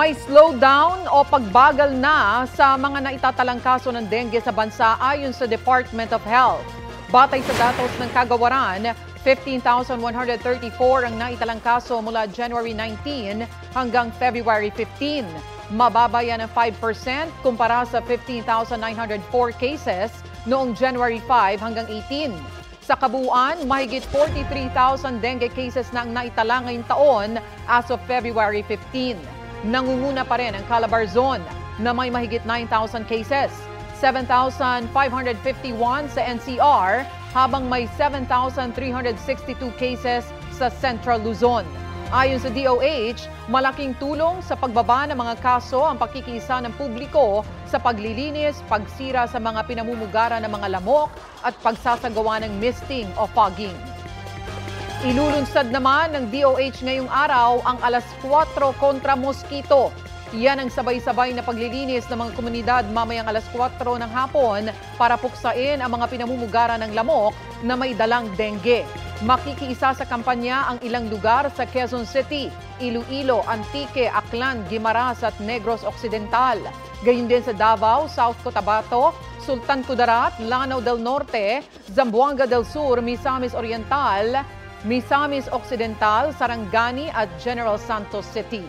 May slowdown o pagbagal na sa mga naitatalang kaso ng dengue sa bansa ayon sa Department of Health. Batay sa datos ng kagawaran, 15,134 ang naitalang kaso mula January 19 hanggang February 15. Mababa yan ng 5% kumpara sa 15,904 cases noong January 5 hanggang 18. Sa kabuuan, mahigit 43,000 dengue cases na ang naitala ngayong taon as of February 15. Nangunguna pa rin ang Calabarzon na may mahigit 9,000 cases, 7,551 sa NCR habang may 7,362 cases sa Central Luzon. Ayon sa DOH, malaking tulong sa pagbaba ng mga kaso ang pakikiisa ng publiko sa paglilinis, pagsira sa mga pinamumugaran ng mga lamok at pagsasagawa ng misting o fogging. Ilulunsad naman ng DOH ngayong araw ang alas 4 kontra mosquito. Yan ang sabay-sabay na paglilinis ng mga komunidad mamayang alas 4 ng hapon para puksain ang mga pinamumugaran ng lamok na may dalang dengue. Makikiisa sa kampanya ang ilang lugar sa Quezon City, Iloilo, Antique, Aklan, Guimaras at Negros Occidental. Gayun din sa Davao, South Cotabato, Sultan Kudarat, Lanao del Norte, Zamboanga del Sur, Misamis Oriental, Misamis Occidental, Sarangani at General Santos City.